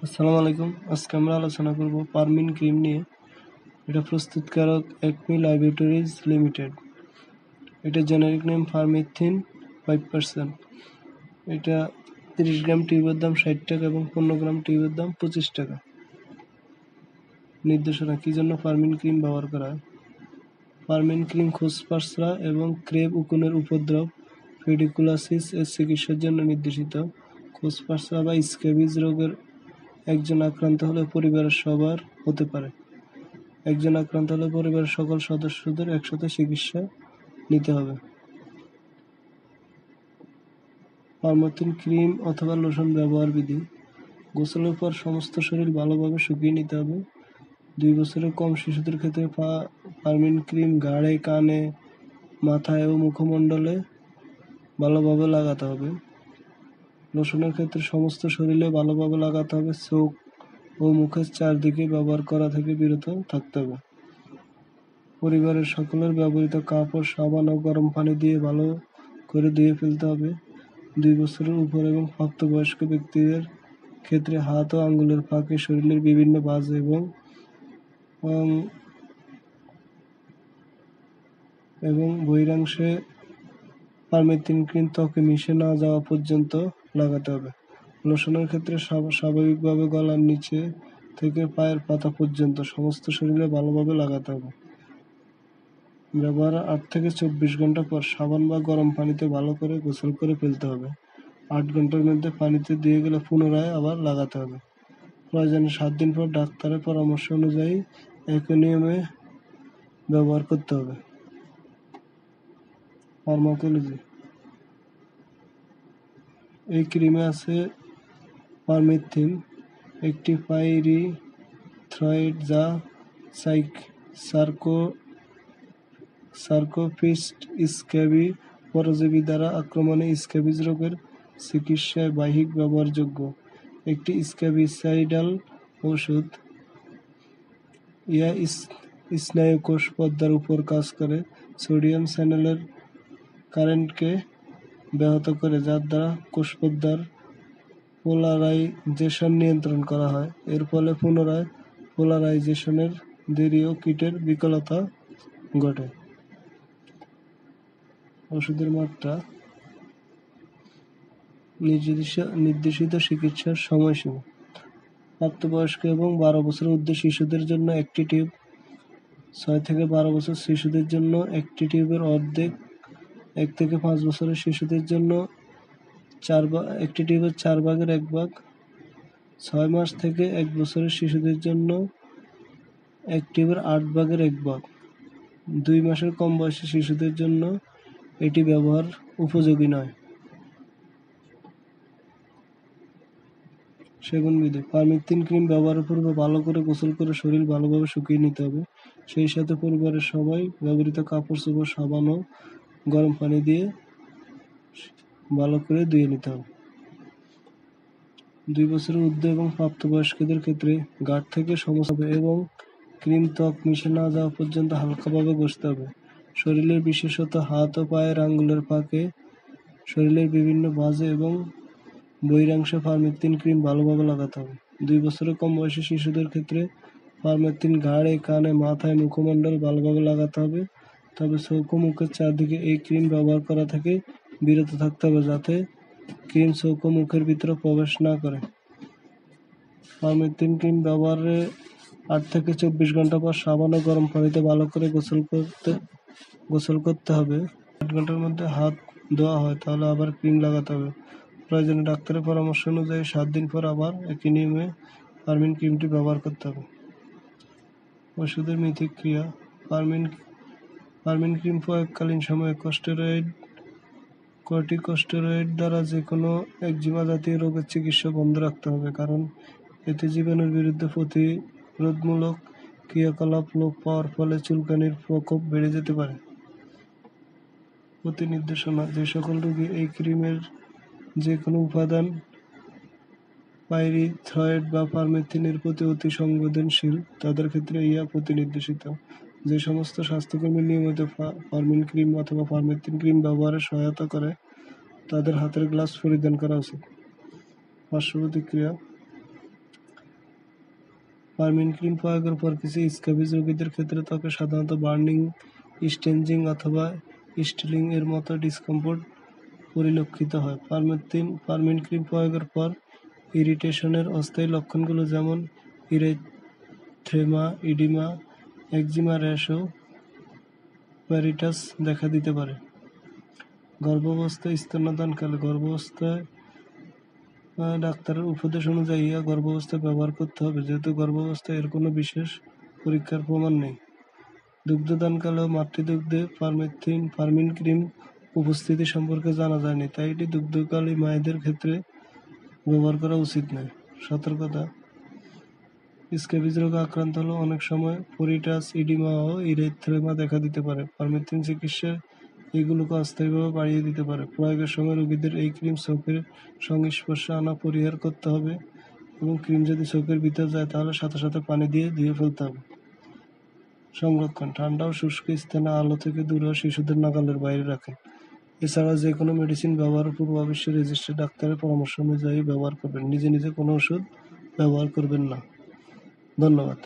আসসালামু আলাইকুম। আজকে আমরা আলোচনা করব পারমিন ক্রিম নিয়ে। এটা প্রস্তুতকারক একমি ল্যাবরেটরিজ লিমিটেড। এটা জেনারিক নেম ফার্মিথিন 5%। এটা 30 গ্রাম টিউবের দাম 60 টাকা এবং 15 গ্রাম টিউবের দাম 25 টাকা। নির্দেশনা: কি জন্য পারমিন ক্রিম ব্যবহার করা হয়? পারমিন ক্রিম খোসপাসরা এবং ক্রেব উকুনের উপদ্রব পেডিকুলাসিস এর চিকিৎসার জন্য নির্দেশিত। খোসপাসরা বা স্ক্যাবিজ রোগের একজন আক্রান্ত হলে পরিবারের সবার হতে পারে। একজন আক্রান্ত হলে পরিবারের সকল সদস্যদের একসাথে চিকিৎসা নিতে হবে। পারমিথিন ক্রিম অথবা লোশন ব্যবহার বিধি: গোসলের পর সমস্ত শরীর ভালোভাবে শুকিয়ে নিতে হবে। 2 বছরের কম শিশুদের ক্ষেত্রে পারমিন ক্রিম ঘাড়ে, কানে, মাথায় ও মুখমণ্ডলে ভালোভাবে লাগাতে হবে। লোশনের ক্ষেত্রে সমস্ত শরীরে ভালোভাবে লাগাতে হবে। চোখ ও মুখের চারদিকে ব্যবহার করা থেকে বিরত থাকতে হবে। পরিবারের সকলের ব্যবহৃত কাপড়, সাবান ও গরম পানি দিয়ে ভালো করে ধুয়ে ফেলতে হবে। 2 বছরের উপর এবং প্রাপ্তবয়স্ক ব্যক্তিদের ক্ষেত্রে হাত ও আঙ্গুলের ফাঁকে, শরীরের বিভিন্ন ভাঁজ এবং বহিরাংশে পারমিথিন ক্রিম ত্বকে মিশে না যাওয়া পর্যন্ত লাগাতে হবে। লোশনের ক্ষেত্রে স্বাভাবিকভাবে গলার নিচে থেকে পায়ের পাতা পর্যন্ত সমস্ত শরীরে ভালোভাবে লাগাতে হবে। ব্যবহারের 8 থেকে 24 ঘন্টা পর সাবান বা গরম পানিতে ভালো করে গোসল করে ফেলতে হবে। 8 ঘন্টার মধ্যে পানিতে ধুয়ে গেলে পুনরায় আবার লাগাতে হবে। প্রয়োজনে 7 দিন পর ডাক্তারের পরামর্শ অনুযায়ী একই নিয়মে ব্যবহার করতে হবে। ফার্মাকোলজি: এই ক্রিমে আছে পারমিথিন, একটি পাইরিথ্রয়েড যা সার্কোপিস্ট স্ক্যাবি পরজীবী দ্বারা আক্রমণে স্ক্যাবিজ রোগের চিকিৎসায় বাহ্যিক ব্যবহারযোগ্য একটি স্ক্যাবিসাইডাল ওষুধ। ইহা স্নায়ুকোষ পর্দার উপর কাজ করে সোডিয়াম চ্যানেলের কারেন্টকে ব্যাহত করে, যার দ্বারা কোষপর্দার পোলারাইজেশন নিয়ন্ত্রণ করা হয়। এর ফলে পুনরায় পোলারাইজেশনের দেরি ও কীটের বিকলতা ঘটে। ওষুধের মাত্রা: নির্দেশিত চিকিৎসার সময়সীমা: প্রাপ্তবয়স্ক এবং 12 বছরের ঊর্ধ্বে শিশুদের জন্য একটি টিউব, 6 থেকে 12 বছর শিশুদের জন্য একটি টিউবের অর্ধেক, 1 থেকে 5 বছরের শিশুদের জন্য একটি টিউবের 4 ভাগের 1 ভাগ, 6 মাস থেকে 1 বছরের শিশুদের জন্য এক টিউবের 8 ভাগের 1 ভাগ। 2 মাসের কম বয়সী শিশুদের জন্য এটি ব্যবহার উপযোগী নয়। সেবন বিধি: পারমিথিন ক্রিম ব্যবহারের পূর্বে ভালো করে গোসল করে শরীর ভালোভাবে শুকিয়ে নিতে হবে। সেই সাথে পরিবারের সবাই ব্যবহৃত কাপড় চোপড় সাবান ও গরম পানি দিয়ে ভালো করে ধুয়ে নিতে হবে। 2 বছরের ঊর্ধ্বে এবং প্রাপ্তবয়স্কদের ক্ষেত্রে গাঁট থেকে সমস্ত এবং ক্রিম ত্বক মিশে না যাওয়া পর্যন্ত হালকাভাবে ঘষতে হবে। শরীরের বিশেষত হাত ও পায়ের আঙ্গুলের ফাঁকে, শরীরের বিভিন্ন ভাঁজে এবং বহিরাংশে পারমিথিন ক্রিম ভালোভাবে লাগাতে হবে। 2 বছরের কম বয়সী শিশুদের ক্ষেত্রে পারমিথিন ঘাড়ে, কানে, মাথায়, মুখমণ্ডল ভালোভাবে লাগাতে হবে। তবে চোখ ও মুখের চারদিকে এই ক্রিম ব্যবহার করা থেকে বিরত থাকতে হবে, যাতে ক্রিম চোখ ও মুখের ভিতরে প্রবেশ না করে। পারমিথিন ক্রিম ব্যবহারের 8 থেকে 24 ঘন্টা পর সাবান ও গরম পানিতে ভালো করে গোসল করতে হবে। 8 ঘন্টার মধ্যে হাত ধোয়া হয় তাহলে আবার ক্রিম লাগাতে হবে। প্রয়োজনে ডাক্তারের পরামর্শ অনুযায়ী 7 দিন পর আবার একই নিয়মে পারমিন ক্রিমটি ব্যবহার করতে হবে। ওষুধের মিথস্ক্রিয়া: পারমিন ক্রিম প্রয়োগকালীন সময়ে কর্টিকোস্টেরয়েড দ্বারা যে কোনো একজিমা জাতীয় রোগের চিকিৎসা বন্ধ রাখতে হবে, কারণ এতে জীবাণুর বিরুদ্ধে প্রতিরোধমূলক ক্রিয়াকলাপ লোপ পাওয়ার ফলে চুলকানির প্রকোপ বেড়ে যেতে পারে। প্রতি নির্দেশনা: যে সকল রোগী এই ক্রিমের যে কোনো উপাদান, পাইরিথ্রয়েড বা পারমিথিনের প্রতি অতি সংবেদনশীল, তাদের ক্ষেত্রে ইহা প্রতি নির্দেশিত। যে সমস্ত স্বাস্থ্যকর্মী নিয়মিত পারমিন ক্রিম অথবা পারমিথিন ক্রিম ব্যবহারে সহায়তা করে, তাদের হাতের গ্লাভস পরিধান করা উচিত। পার্শ্ব প্রতিক্রিয়া: পারমিন ক্রিম প্রয়োগের পর কিছু স্ক্যাবিজ রোগীদের ক্ষেত্রে ত্বকে সাধারণত বার্নিং, স্টেঞ্জিং অথবা স্টিলিং এর মতো ডিসকমফোর্ট পরিলক্ষিত হয়। পারমিন ক্রিম প্রয়োগের পর ইরিটেশনের অস্থায়ী লক্ষণগুলো যেমন ইরেথ্রেমা, ইডিমা, একজিমা র্যাশ ও প্যারিটাস দেখা দিতে পারে। গর্ভাবস্থায় স্তন্যদানকালে গর্ভাবস্থায় ডাক্তারের উপদেশ অনুযায়ী গর্ভাবস্থায় ব্যবহার করতে হবে, যেহেতু গর্ভাবস্থায় এর কোনো বিশেষ পরীক্ষার প্রমাণ নেই। দুগ্ধদানকালে ও মাতৃদুগ্ধে পারমিন ক্রিম উপস্থিতি সম্পর্কে জানা যায়নি, তাই এটি দুগ্ধকালী মায়েদের ক্ষেত্রে ব্যবহার করা উচিত নয়। সতর্কতা: স্ক্যাবিজ রোগে আক্রান্ত হলে অনেক সময় প্যারিটাস, ইডিমা ও ইরেথ্রেমা দেখা দিতে পারে। পারমিথ্রিন চিকিৎসা এগুলোকে অস্থায়ীভাবে বাড়িয়ে দিতে পারে। প্রয়োগের সময় রোগীদের এই ক্রিম চোখের সংস্পর্শে আনা পরিহার করতে হবে এবং ক্রিম যদি চোখের ভিতর যায় তাহলে সাথে সাথে পানি দিয়ে ধুয়ে ফেলতে হবে। সংরক্ষণ: ঠান্ডা ও শুষ্ক স্থানে আলো থেকে দূরে ও শিশুদের নাগালের বাইরে রাখেন। এছাড়া যে কোনো মেডিসিন ব্যবহারের পূর্বে অবশ্যই রেজিস্টার্ড ডাক্তারের পরামর্শ অনুযায়ী ব্যবহার করবেন। নিজে নিজে কোনো ওষুধ ব্যবহার করবেন না। ধন্যবাদ।